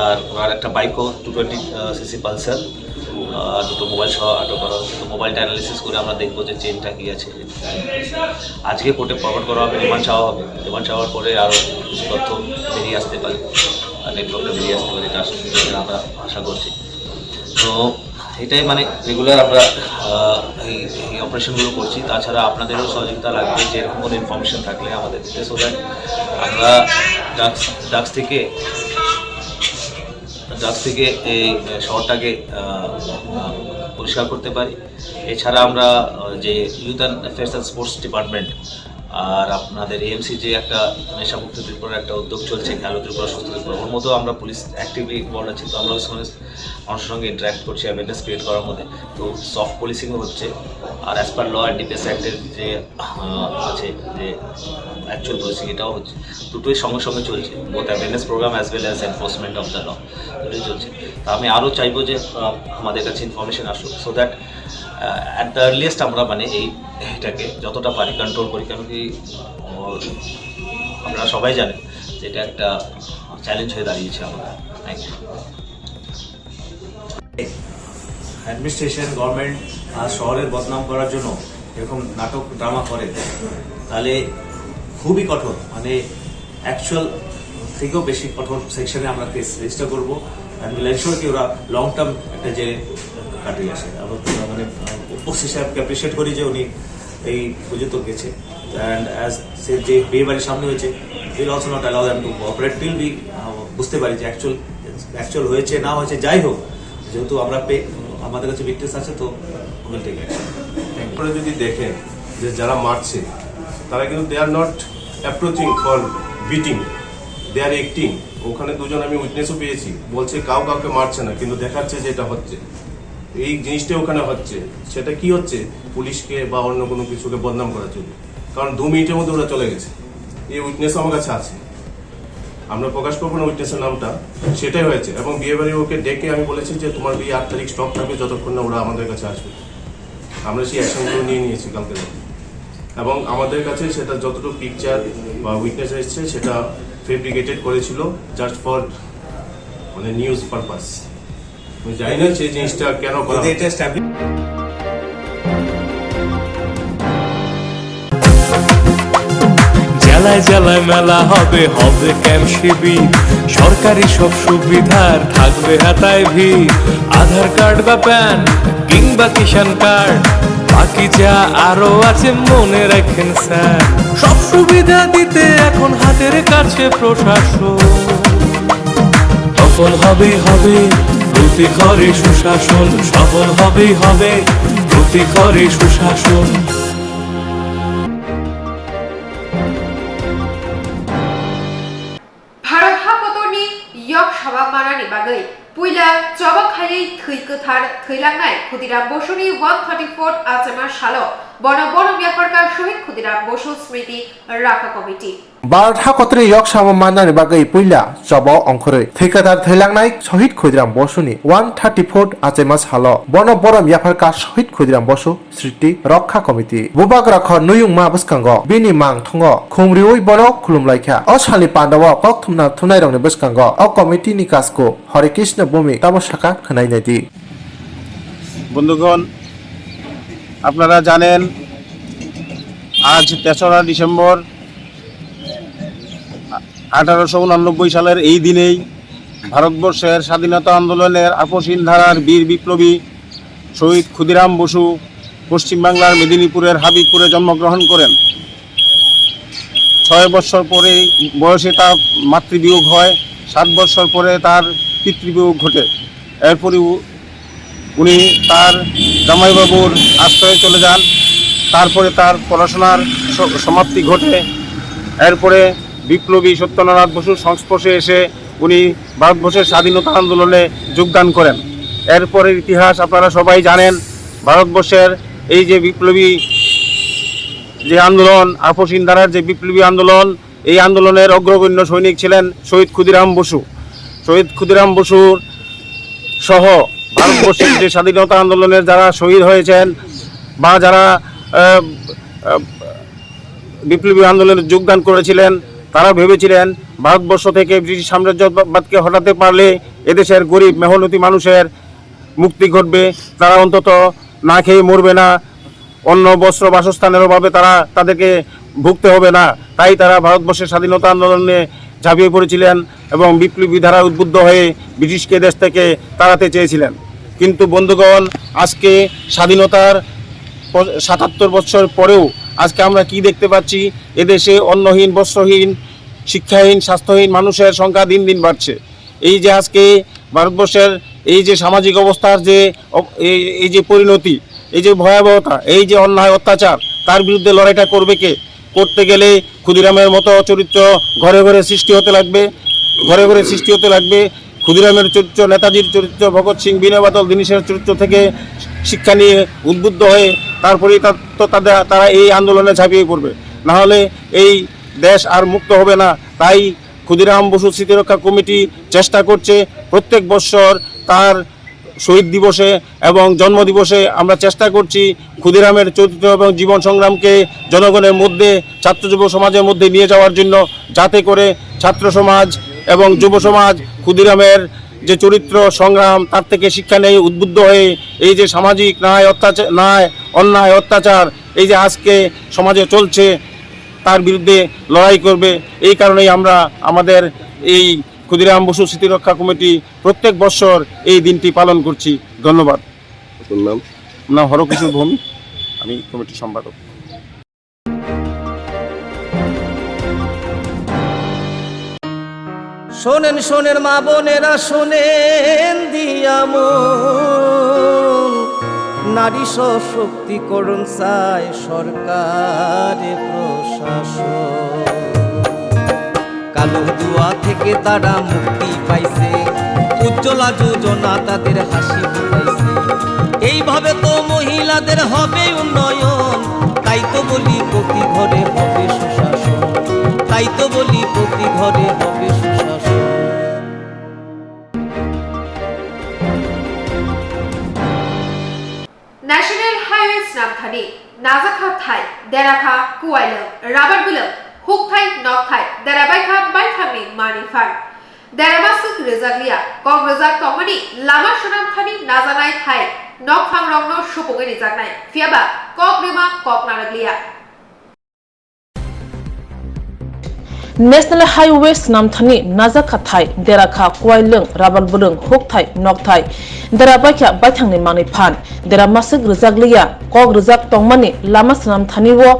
আর ওনার একটা বাইকও 220cc পালসার, দুটো মোবাইল সহ আটক করা হচ্ছে। তো মোবাইলটা অ্যানালিসিস করে আমরা দেখবো যে চেনটা কী আছে। আজকে কোর্টে ফরওয়ার্ড করা হবে, রিমান্ড চাওয়া হবে। রিমান্ড চাওয়ার পরে আরও কিছু তথ্য বেরিয়ে আসতে পারে, নেটওয়ার্কটা বেরিয়ে আসতে পারে, এটা আমরা আশা করছি। তো এটাই মানে রেগুলার আমরা এই অপারেশনগুলো করছি। তাছাড়া আপনাদেরও সহযোগিতা লাগবে, যে এরকম কোনো ইনফরমেশন থাকলে আমাদের দিতে, সো দ্যাট আমরা ড্রাগস থেকে এই শহরটাকে পরিষ্কার করতে পারি। এছাড়া আমরা যে youth and affairs and sports department আর আপনাদের AMC যে একটা নেশামুক্ত ত্রিপুরার একটা উদ্যোগ চলছে, খেলো ত্রিপুরা সুস্থ ত্রিপুরা, ওর মধ্যেও আমরা পুলিশ অ্যাক্টিভলি ইনভলভ আছি। তো আমরা ওই সঙ্গে মানুষের সঙ্গে ইন্টারাক্ট করছি, অ্যাওয়ারনেস ক্রিয়েট করার মধ্যে। তো সফট পুলিশিংও হচ্ছে, আর as per law and defence অ্যাক্টের যে আছে যে অ্যাকচুয়াল পুলিশিং, এটাও হচ্ছে। দুটোই সঙ্গে সঙ্গে চলছে, both awareness program as well as enforcement of the law, দুটোই চলছে। তা আমি আরও চাইবো যে আমাদের কাছে ইনফরমেশন আসুক, so that at the earliest আমরা মানে এইটাকে যতটা পারি কন্ট্রোল করি। কারণ কি আপনারা সবাই জানেন যে এটা একটা চ্যালেঞ্জ হয়ে দাঁড়িয়েছে আমরা। Thank you. অ্যাডমিনিস্ট্রেশন, গভর্নমেন্ট আর শহরের বদনাম করার জন্য এরকম নাটক ড্রামা করে, তাহলে খুবই কঠোর, মানে অ্যাকচুয়াল থেকেও বেশি কঠোর সেকশনে আমরা কেস রেজিস্টার করবো অ্যান্ড উইল এনশিওর কি ওরা লং টার্ম একটা যে কাটিয়ে আসে। মানে ওসি সাহেবকে অ্যাপ্রিসিয়েট করি যে উনি এই পর্যন্ত গেছে অ্যান্ড অ্যাজ সে যে বিয়ে বাড়ির সামনে হয়েছে will also not allow them to cooperate till we বুঝতে পারি যে অ্যাকচুয়াল হয়েছে না হয়েছে যাই হোক, যেহেতু আমরা আমাদের কাছে উইটনেস আছে তো উইল টেক অ্যাকশন। আপনারা যদি দেখেন যে যারা মারছে তারা কিন্তু they are not approaching for beating, they are acting. ওখানে দুজন আমি উইটনেসও পেয়েছি, বলছে কাউকে মারছে না কিন্তু দেখাচ্ছে যে এটা হচ্ছে, এই জিনিসটা ওখানে হচ্ছে। সেটা কি হচ্ছে? পুলিশকে বা অন্য কোনো কিছুকে বদনাম করার জন্য, কারণ 2 মিনিটের মধ্যে ওরা চলে গেছে। এই উইটনেসও আমার কাছে আছে, আমরা প্রকাশ করবো না উইটনেসের নামটা, সেটাই হয়েছে। এবং বিয়ে বাড়ি ওকে ডেকে আমি বলেছি যে তোমার বিয়ে 8 তারিখ স্টপ থাকবে যতক্ষণ না ওরা আমাদের কাছে আসবে। আমরা সেই অ্যাকশনগুলো নিয়ে নিয়েছি কালকে রাতে, এবং আমাদের কাছে সেটা যতটুকু পিকচার বা উইটনেস এসেছে সেটা ফেব্রিকেটেড করেছিল জাস্ট ফর মানে নিউজ পারপাস। আমি জানি না সেই জিনিসটা কেন করা হচ্ছে। জেলায় জেলায় মেলা হবে ক্যাম্প শিবির, সরকারি সব সুবিধার থাকবে হাতায় ভিড়। আধার কার্ড বা প্যান কিংবা কিষাণ কার্ড, বাকি যা আরো আছে মনে রাখেন স্যার। সব সুবিধা দিতে এখন হাতের কাছে প্রশাসন, সফল হবে প্রতি ঘরে সুশাসন, সফল হবে প্রতি ঘরে সুশাসন। भारत हादरनि यक सभा मानानि बागै पुइला जबाखायै थैगोथार थैलांनाय खुदिराम बसुनि 134 आचेमा सालो बन ब्यापारका शहीद खुदिराम बसु स्मृति राखा कमिटि भारत हाकतनि यक सामा माननानि बागै पुइला जबाव अंखरै थैगोथार थैलांनाय शहीद खुदिराम बसुनि 134 आचेमा सालो बन ब्यापारका शहीद खुदिराम बसु स्मृति रक्षा कमिटि बुबाग राख नुयुं मा बसकांगो बिनि मां थंगो खुमरिउइ बनो खुलुमलायखा असालि पान्दाव कक्तुमना थुनायरंनि बसकांगो अ कमिटिनि काजखौ हरे कृष्ण भूमि तामसाका खोनायनायदि। বন্ধুগণ, আপনারা জানেন আজ 3রা ডিসেম্বর 1889 সালের এই দিনেই ভারতবর্ষের স্বাধীনতা আন্দোলনের আপসহীন ধারার বীর বিপ্লবী শহীদ ক্ষুদিরাম বসু পশ্চিমবাংলার মেদিনীপুরের হাবিবপুরে জন্মগ্রহণ করেন। 6 বছর পরে বয়সে তার মাতৃবিয়োগ হয়, 7 বছর পরে তার পিতৃবিয়োগ ঘটে। এরপরে উনি তার জামাইবাবুর আশ্রয়ে চলে যান। তারপরে তার পড়াশোনার সমাপ্তি ঘটে। এরপরে বিপ্লবী সত্যেন্দ্রনাথ বসুর সংস্পর্শে এসে উনি ভারতবর্ষের স্বাধীনতা আন্দোলনে যোগদান করেন। এরপরের ইতিহাস আপনারা সবাই জানেন। ভারতবর্ষের এই যে বিপ্লবী যে আন্দোলন, আপসহীন ধারার যে বিপ্লবী আন্দোলন, এই আন্দোলনের অগ্রগণ্য সৈনিক ছিলেন শহীদ ক্ষুদিরাম বসু। শহীদ ক্ষুদিরাম বসুর সহ ভারতবর্ষের যে স্বাধীনতা আন্দোলনের যারা শহীদ হয়েছেন বা যারা বিপ্লবী আন্দোলনে যোগদান করেছিলেন, তারা ভেবেছিলেন ভারতবর্ষ থেকে ব্রিটিশ সাম্রাজ্যবাদকে হটাতে পারলে এদেশের গরিব মেহনতি মানুষের মুক্তি ঘটবে, তারা অন্তত না খেয়ে মরবে না, অন্ন বস্ত্র বাসস্থানের অভাবে তাদেরকে ভুগতে হবে না। তাই তারা ভারতবর্ষের স্বাধীনতা আন্দোলনে ঝাঁপিয়ে পড়েছিলেন এবং বিপ্লবী ধারা উদ্বুদ্ধ হয়ে ব্রিটিশকে দেশ থেকে তাড়াতে চেয়েছিলেন। কিন্তু বন্ধুগণ, আজকে স্বাধীনতার 77 বছর পরেও আজকে আমরা কি দেখতে পাচ্ছি? এদেশে অন্নহীন, বস্ত্রহীন, শিক্ষাহীন, স্বাস্থ্যহীন মানুষের সংখ্যা দিন দিন বাড়ছে। এই যে আজকে ভারতবর্ষের এই যে সামাজিক অবস্থার যে এই যে পরিণতি, এই যে ভয়াবহতা, এই যে অন্যায় অত্যাচার, তার বিরুদ্ধে লড়াইটা করবে কে? করতে গেলে ক্ষুদিরামের মতো চরিত্র ঘরে ঘরে সৃষ্টি হতে লাগবে, ঘরে ঘরে সৃষ্টি হতে লাগবে। ক্ষুদিরামের চরিত্র, নেতাজির চরিত্র, ভগৎ সিং, বিনয় বাদল দীনেশের চরিত্র থেকে শিক্ষা নিয়ে উদ্বুদ্ধ হয়ে তারপরেই তারা এই আন্দোলনে ঝাঁপিয়ে পড়বে, নাহলে এই দেশ আর মুক্ত হবে না। তাই ক্ষুদিরাম বসু স্মৃতিরক্ষা কমিটি চেষ্টা করছে প্রত্যেক বৎসর তার শহীদ দিবসে এবং জন্মদিবসে আমরা চেষ্টা করছি ক্ষুদিরামের চরিত্র এবং জীবন সংগ্রামকে জনগণের মধ্যে, ছাত্র যুব সমাজের মধ্যে নিয়ে যাওয়ার জন্য, যাতে করে ছাত্র সমাজ এবং যুব সমাজ ক্ষুদিরামের যে চরিত্র সংগ্রাম তার থেকে শিক্ষা নিয়ে উদ্বুদ্ধ হয়ে এই যে সামাজিক অন্যায় অত্যাচার এই যে আজকে সমাজে চলছে, তার বিরুদ্ধে লড়াই করবে। এই কারণেই আমরা আমাদের এই ক্ষুদিরাম বসু স্মৃতিরক্ষা কমিটি প্রত্যেক বছর এই দিনটি পালন করছি। ধন্যবাদ। নাম হরকিশোর ভৌমিক, আমি কমিটির সম্পাদক। শোনেন শোনেন মা বোনেরা শোনেন দিয়ামো, নারী সশক্তিকরণ চায় সরকারে প্রশাসন। কালো দুয়া থেকে তারা মুক্তি পাইছে, উজ্জ্বলা যোজনা তাদের হাসি ফুটাইছে। এইভাবে তো মহিলাদের হবে উন্নয়ন, তাই তো বলি প্রতি ঘরে হবে সুশাসন, তাই তো বলি প্রতি ঘরে হবে সুশাসন। ন্যাশনাল হাইওয়ে স্নাপথানি নাজাখা থাই দেরাখা কুয়াইলং রাবার বিলং হুক থাই নক থাই দেরাবাইখা বাইথামি মানিফার দেরামাসুক রেজাগলিয়া কক রেজাক তমনি লামা সুনামথানি নাজানাই থাই নক ফাং রংন সুপুগে রেজাগনাই ফিয়াবা কক রেমা কক নারাগলিয়া। ন্যাশনাল হাইওয়ে স্নামথানি নাজাখা থাই দেরাখা কুয়াইलং राबार बुलुं हुक थाई नक थाई देराबाइखा बाइथांनि मानि फान देरामासुक रिजागलिया कक रिजाग तंमानि लामा स्नामथानि वो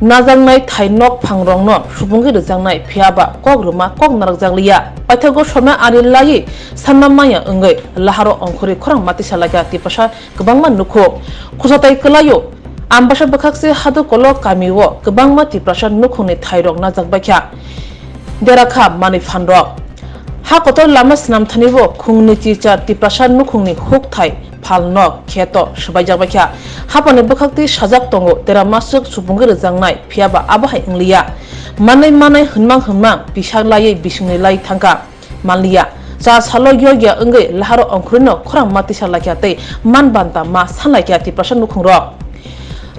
नाजांनाय थाई नक फांरंनो सुबुंगि रिजांनाय फियाबा कक रुमा कक नारजागलिया बाइथागो समे आरि लायै सानना माया ओंगै लाहारो अंखुरि खरां मातिसालागा तिपासा गोबांमा नुखो खुसाताय कलायो आमबासा बखाकसे हादो कलो कामिओ गोबांमा तिप्रासा नुखुनि थाइरक नाजागबायखा देराखा मानि फानरक हा कतर लामा स्नामथानिबो खुंनि चिचा तिप्रासा नुखुंनि हुक थाइ फालनक खेतो सबायजागबायखा हापानि बखाकति साजाक तंगो देरामासुक सुबुंगि रिजांनाय फियाबा आबाहाय इंलिया मानै मानै होनमां बिसालायै बिसुंनि लाई थांगा मानलिया जा सालो योग्य ओंगै लाहारो अंखुरिनो खरां मातिसालाखियातै मानबान्ता मा सानलायखिया तिप्रासा नुखुंरक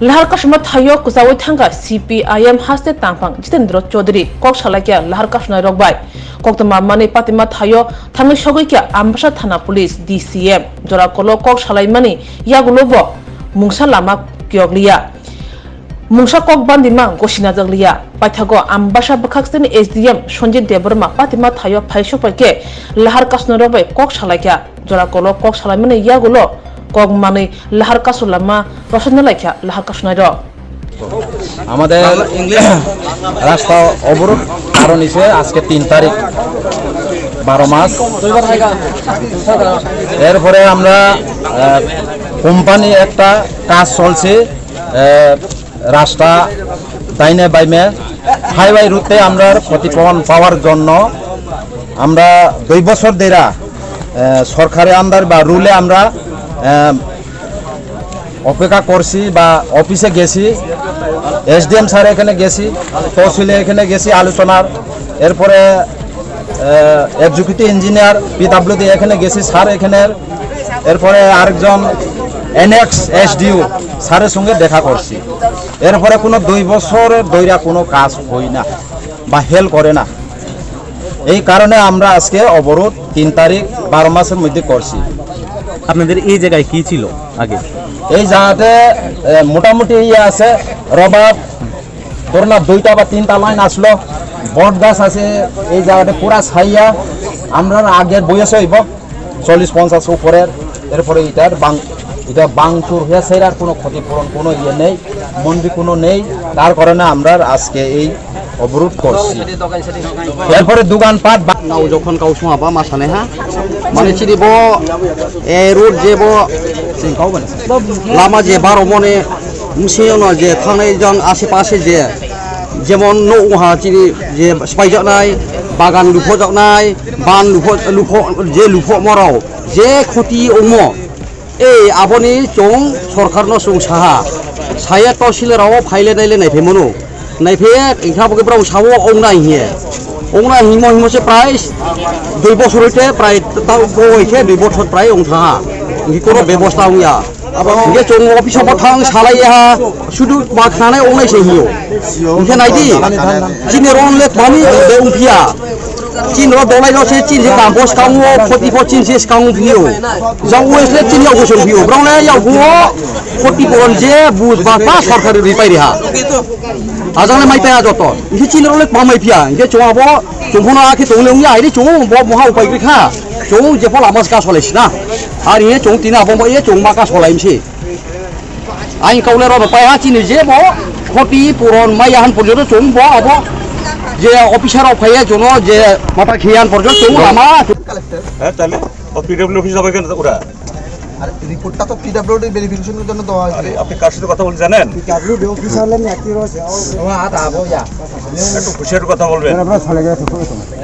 लाहार काशमा थायो कुजावै थांगा CPIM हास्ते तांफां जितेन्द्र चौधरी कक सालाकिया लाहार काशनाय रकबाय कोक्तमा माने पातिमा थायो थांनि सगैकिया आमबासा थाना पुलिस DCM जराकलो कक सालायमानि यागुलोबो मुंसा लामा कियगलिया मुंसा कक बान्दिमा गसिना जगलिया पाइथागो आमबासा बखाकस्तेनि SDM सन्जित देबरमा पातिमा थायो फाइसोपाइके लाहार काशनाय रकबाय कक सालाकिया जराकलो कक सालायमानि यागुलो कक माने लाहार कासुलामा रसना लाइखा लाहार कासुनाय र আমাদের রাস্তা অবরোধ কারণ হিসেবে আজকে 3 তারিখ 12 মাস এরপরে আমরা কোম্পানি একটা কাজ চলছে রাস্তা ডাইনে বাইমে হাইওয়ে রুটে আমরা ক্ষতিপূরণ পাওয়ার জন্য আমরা 2 বছর ধরে সরকারের আন্ডার বা রুলে আমরা অপেক্ষা করছি বা অফিসে গেছি SDM স্যার এখানে গেছি তহসিলে এখানে গেছি আলোচনার এরপরে এক্সিকিউটিভ ইঞ্জিনিয়ার PWD এখানে গেছি স্যার এখানে এরপরে আরেকজন NX SDU স্যারের সঙ্গে দেখা করছি এরপরে কোনো 2 বছর ধরে কোনো কাজ হয় না বা হেল্প করে না এই কারণে আমরা আজকে অবরোধ 3 তারিখ 12 মাসের মধ্যে করছি। আপনাদের এই জায়গায় কি ছিল আগে? এই জায়গাতে মোটামুটি ইয়ে আছে রবার ধরুন 2টা বা 3টা লাইন আসলো বট গাছ আছে এই জায়গাতে পুরা ছাইয়া আমরা আগের বয়স হইব 40-50 উপরের এরপরে এটা বাংচুর হয়ে সেরার কোনো ক্ষতিপূরণ কোনো ইয়ে নেই মন্দির কোনো নেই তার কারণে আমরা আজকে এই অবরোধ করছি। এরপরে দোকানপাট যখন কাউ সমাবা মাসানে হ্যাঁ মানে চিনিব এই রোড যেব লামা যে 12 মনে মুসিনো যে থানায় জন আশেপাশে যে যেমন নৌহা চিনি যে স্পাইজাকনাই বাগান লুফজাকনাই বান যে লুফ মরাও যে ক্ষতি অম এই আবনি চং সরকারনো চং সাহা সায়া তহসিলেরাও ফাইলে নাইলে নাইফে মনো নাইফে ইংখাবগেব্রাও সাও অংনাই হিয়ে অংনা হিমসে প্রায় 2 বছর হইতে প্রায় তাও হইছে 2 বছর প্রায় অংথাহা কোনো ব্যবস্থা হইয়া যে চং অফিস থাং সালাইয়া শুধু মা খানায় অংনাইছে হিও ইখে নাইদি চিনে রং লে পানি দেউফিয়া চিন দলাই নো se chin se kam bos kang wo 44 chin se kang view jang wo se chin yaw goson view brong na yaw go 44 je bus ba pa sarkari ripai riha ajang le mai pa joto isi chin le pa mai pia ge chwa bo chungphono akhi tongleng ya ri chung bo moha upai gri kha chung je phola mas ka solais na ar ye chung tina bo ye chung ma ka solaim si ain kaule ro pa ha chin je bo 40 puron mayahan porjoto chung bo abo যে officer অফাইয়া জন্য যে মাথা খেয়ান পর্যন্ত লামা হ্যাঁ তাহলে ও PW office হবে কেন ওরা আর রিপোর্টটা তো পিডব্লিউডি ভেরিফিকেশনের জন্য দেওয়া হয়েছে আপনি কার সাথে কথা বলতে জানেন পিডব্লিউডি অফিসার লেন একটি রয়েছে ও আদা বয়া একটু খুশির কথা বলবেন আমরা চলে গেছে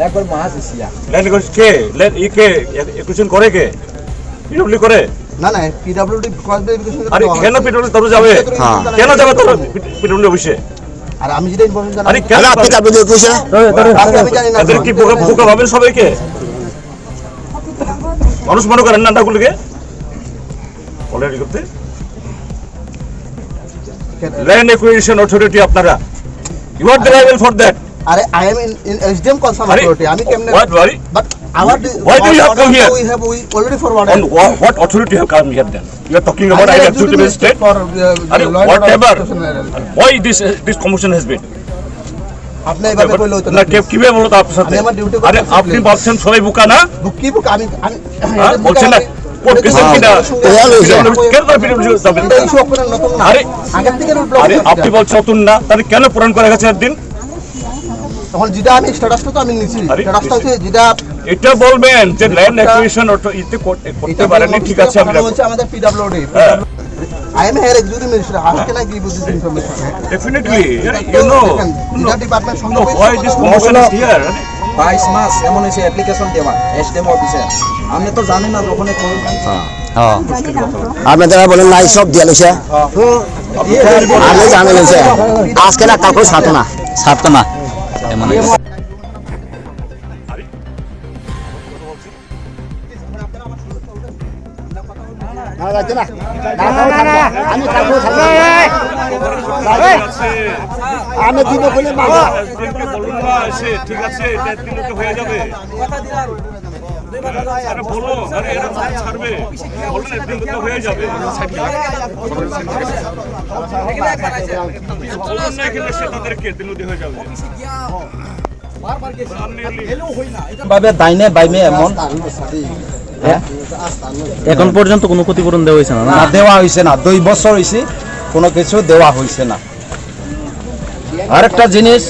একবার মাস এসিয়া লেন কে লেন ই কে কোশ্চেন করে কে পিডব্লিউ করে না না পিডব্লিউডি কজ ভেরিফিকেশন আরে কেন পিডব্লিউ তরু যাবে কেন যাবে তোর পিডব্লিউ অফিসে আর আমি যেটা ইনফরমেশন জানি আরে কেন আপনি পিডব্লিউ অফিসে আমি জানি না এদের কি বোকা ভাবেন সবাইকে মানুষ মনে করেন নাটাগুলোকে অলরেডি করতে ল্যান্ড অ্যাকুইজিশন অথরিটি আপনারা you are liable for that আরে I am in SDM concern authority আমি কেমনে but our why do you have come here we already forwarded on what authority have come here then you are talking about I have to the state for whatever why this commotion has been আপনি এভাবে কইলো তো না কিভাবে বলো তো আপনার সাথে আরে আপনি বলছেন সবাই বোকা না বুকি বুক আমি বলছেন না কোর্ট কেসের কিনা কেন তার ভিডিও যাবেন এটা ইস্যু আপনার নতুন না আগে থেকে রুল ব্লক আরে আপনি বলছেন নতুন না তাহলে কেন পূরণ করা গেছে একদিন তখন যেটা আমি স্ট্যাটাসটা তো আমি নিছি স্ট্যাটাসটা হচ্ছে যেটা এটা বলবেন যে ল্যান্ড অ্যাকুইজিশন অথরিটি করতে পারেনি ঠিক আছে আমি বলছি আমাদের PWD I am here executive minister. How can I give you this information? Definitely, you know. The department no, why this promotion is here? 22 মাস এমন এসে অ্যাপ্লিকেশন দেওয়া এসডিএম অফিসে আমি তো জানি না যখন হ্যাঁ আপনারা বলেন নাই সব দিয়ে লইছে আমি জানি লইছে আজকে না কাকু সাতো না এমন আমি দিব বলে ঠিক আছে হয়ে যাবে বলো আরে এরা ছাড়বে বললেন একদিন হয়ে যাবে তাদেরকে দিনতে হয়ে যাবে ভাবে দাইনে বাইমে এমন এখন পর্যন্ত কোনো ক্ষতিপূরণ দেওয়া হয়েছে না দেওয়া হয়েছে না 2 বছর হয়েছে কোনো কিছু দেওয়া হয়েছে না আরেকটা জিনিস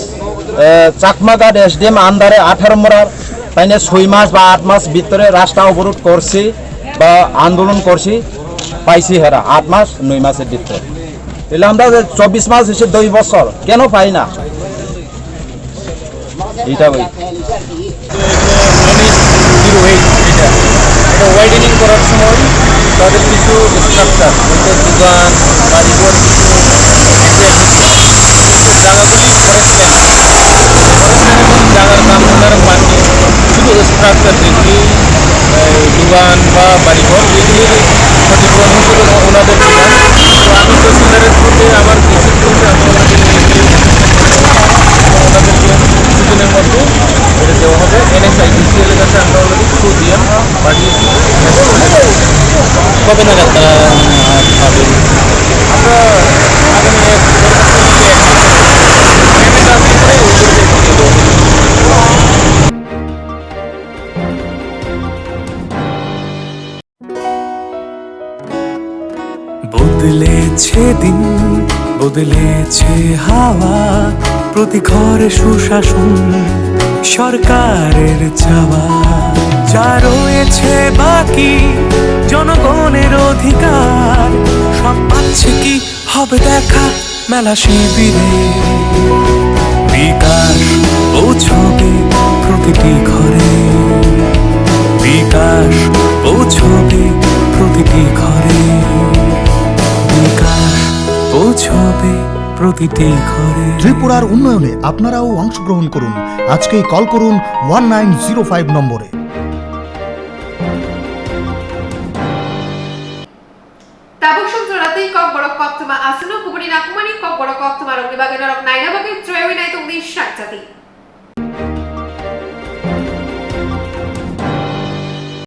চাকমাঘাট এসডিএম আন্ডারে 18 মরার তাইনে 6 মাস বা 8 মাস ভিতরে রাস্তা অবরোধ করছি বা আন্দোলন করছি পাইছি হেরা 8 মাস 9 মাসের ভিতরে এলে আমরা 24 মাস হয়েছে 2 বছর কেন পাই না এটা ভাই ওয়াইডেনিং করার সময় তাদের কিছু স্ট্রাকচার দোকান বাড়িঘর জায়গাগুলি জায়গার নাম ওনারা পাননি শুধু স্ট্রাকচার যেগুলি দোকান বা বাড়িঘর এগুলির ক্ষতিপূরণ হিসেবে ওনাদের দিলাম তো আমি তহসিলদারের প্রতি আমার বিশেষ করতে আমি ওনাদেরকে কিছুদিনের মধ্যে এটা দেওয়া হবে NSIDCL এর কাছে আমরা অলরেডি দিয়ে পাঠিয়েছি কবে নাগাদ পাবেন আমরা বদলেছে দিন বদলেছে হাওয়া প্রতি ঘরে সুশাসন সরকারের চাওয়া যা রয়েছে বাকি জনগণের অধিকার সব পাচ্ছে কি হবে দেখা মেলা শিবিরে বিকাশ পৌঁছবে প্রতিটি ঘরে বিকাশ পৌঁছবে প্রতিটি ঘরে বিকাশ পৌঁছবে প্রতিটি ঘরে। ত্রিপুরার উন্নয়নে আপনারাও অংশগ্রহণ করুন। আজকেই কল করুন 1905 নম্বরে। Tabuk jolati Kokborok Koktwma asunu kubuni nakumani Kokborok Koktwma rong dibagi norok naina bagi Swrangchati tung di Swrangchati.